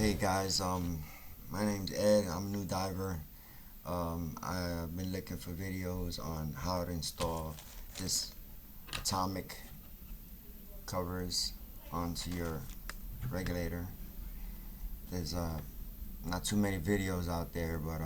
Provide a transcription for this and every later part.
Hey guys, my name's Ed. I'm a new diver. I've been looking for videos on how to install this atomic covers onto your regulator. There's not too many videos out there, but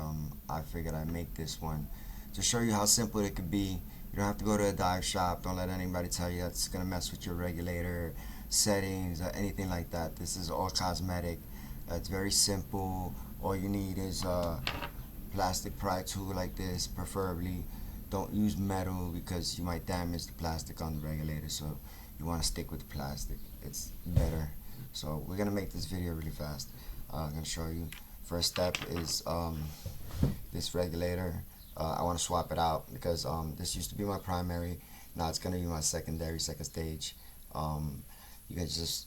I figured I'd make this one to show you how simple it could be. You don't have to go to a dive shop. Don't let anybody tell you that's gonna mess with your regulator settings or anything like that. This is all cosmetic. It's very simple. All you need is a plastic pry tool like this, preferably. Don't use metal because you might damage the plastic on the regulator, so you want to stick with the plastic. It's better. So we're gonna make this video really fast. I'm gonna show you. First step is this regulator. I want to swap it out because this used to be my primary. Now it's gonna be my secondary, second stage. You can just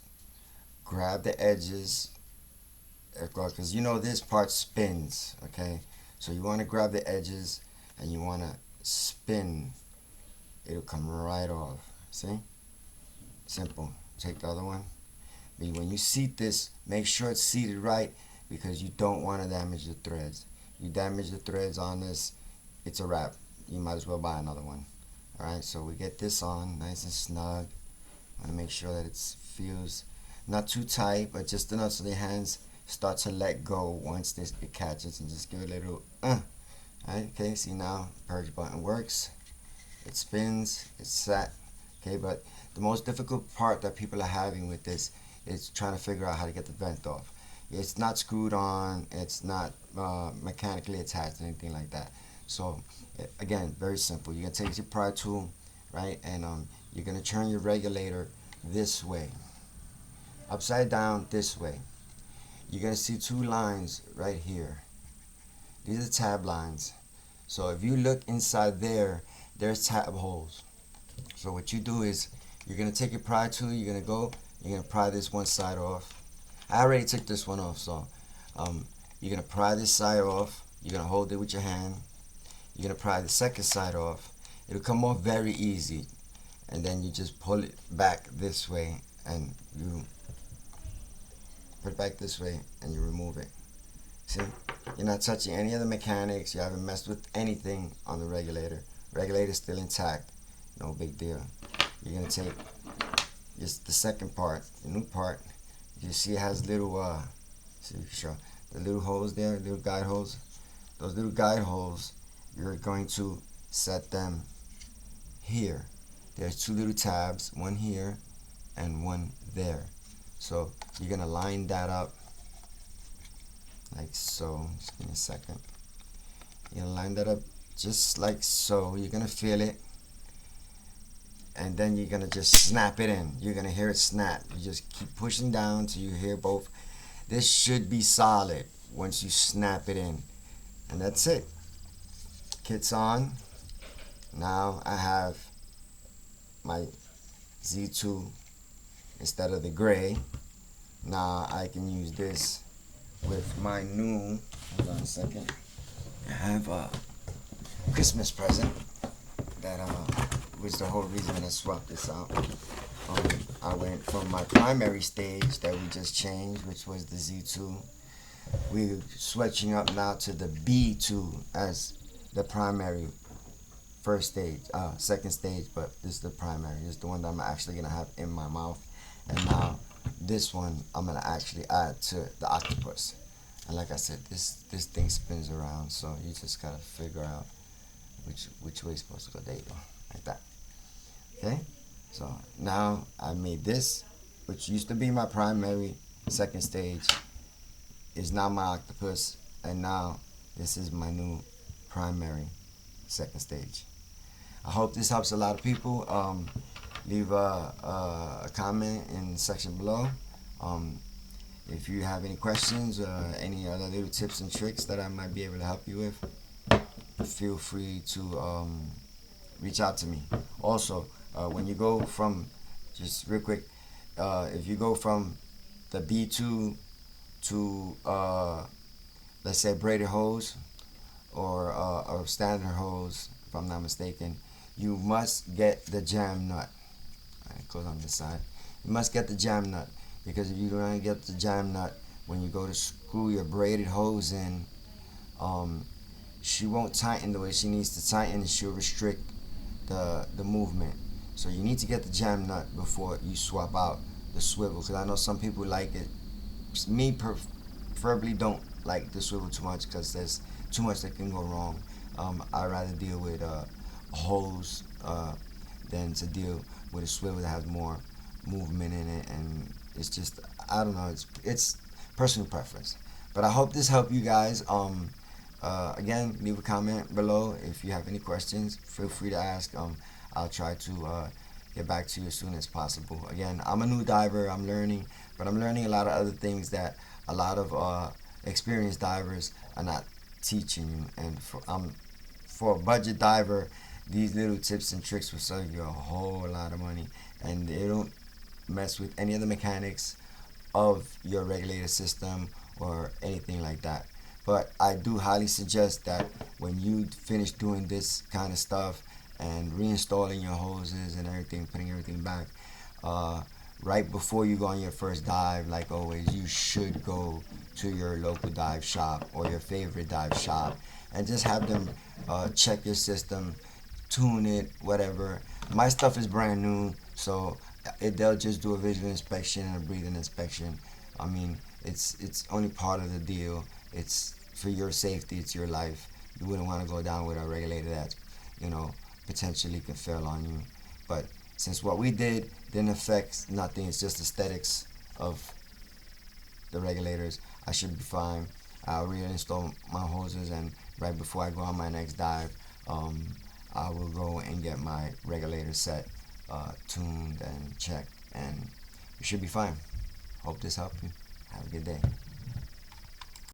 grab the edges because you know this part spins, okay? So you want to grab the edges and you want to spin. It'll come right off. See? Simple. Take the other one. But when you seat this, make sure it's seated right because you don't want to damage the threads. You damage the threads on this, it's a wrap. You might as well buy another one. Alright, so we get this on nice and snug. I want to make sure that it feels not too tight, but just enough so the hands start to let go once it catches, and just give it a little Alright, okay, see now purge button works. It spins, it's set. Okay, but the most difficult part that people are having with this is trying to figure out how to get the vent off. It's not screwed on, it's not mechanically attached, anything like that. So again, very simple. You're gonna take your pry tool, right, and you're gonna turn your regulator this way, upside down this way. You're gonna see two lines right here. These are tab lines. So if you look inside there, there's tab holes. So what you do is you're gonna take your pry tool, you're gonna pry this one side off. I already took this one off, so you're gonna pry this side off. You're gonna hold it with your hand. You're gonna pry the second side off. It'll come off very easy, and then you just pull it back this way, and you put it back this way, and you remove it. See, you're not touching any of the mechanics. You haven't messed with anything on the regulator. Regulator's still intact. No big deal. You're gonna take just the second part, the new part. You see it has little see, sure, the little holes there, little guide holes. Those little guide holes, you're going to set them here. There's two little tabs, one here and one there. So you're gonna line that up like so. Just give me a second. You're gonna line that up just like so. You're gonna feel it, and then you're gonna just snap it in. You're gonna hear it snap. You just keep pushing down till you hear both. This should be solid once you snap it in, and that's it. Kit's on. Now I have my Z2 instead of the gray. Now I can use this with my new, hold on a second, I have a Christmas present that was the whole reason I swapped this out. I went from my primary stage that we just changed, which was the Z2. We're switching up now to the B2 as the primary first stage, second stage, but this is the primary. This is the one that I'm actually gonna have in my mouth. And now this one I'm gonna actually add to the octopus. And like I said, this thing spins around, so you just gotta figure out which way it's supposed to go. There you go, like that. Okay, so now I made this, which used to be my primary second stage, is now my octopus, and now this is my new primary second stage. I hope this helps a lot of people. Leave a comment in the section below. If you have any questions or any other little tips and tricks that I might be able to help you with, feel free to reach out to me. Also, when you go from, just real quick, if you go from the B2 to, let's say, braided hose or standard hose, if I'm not mistaken, you must get the jam nut. It goes on this side. You must get the jam nut, because if you don't get the jam nut, when you go to screw your braided hose in, um, she won't tighten the way she needs to tighten, and she'll restrict the movement. So you need to get the jam nut before you swap out the swivel, because I know some people like it. Me preferably don't like the swivel too much because there's too much that can go wrong. I'd rather deal with a hose than to deal with a swivel that has more movement in it, and it's just, I don't know. It's personal preference. But I hope this helped you guys. Again, leave a comment below if you have any questions. Feel free to ask. I'll try to get back to you as soon as possible. Again, I'm a new diver. I'm learning, but I'm learning a lot of other things that a lot of experienced divers are not teaching you. And for a budget diver, these little tips and tricks will save you a whole lot of money, and they don't mess with any of the mechanics of your regulator system or anything like that. But I do highly suggest that when you finish doing this kind of stuff and reinstalling your hoses and everything, putting everything back, right before you go on your first dive, like always, you should go to your local dive shop or your favorite dive shop and just have them check your system, tune it, whatever. My stuff is brand new, so they'll just do a visual inspection and a breathing inspection. I mean, it's only part of the deal. It's for your safety. It's your life. You wouldn't want to go down with a regulator that, you know, potentially could fail on you. But since what we did didn't affect nothing, it's just aesthetics of the regulators, I should be fine. I'll reinstall my hoses, and right before I go on my next dive, I will go and get my regulator set, tuned and checked, and you should be fine. Hope this helped you. Have a good day.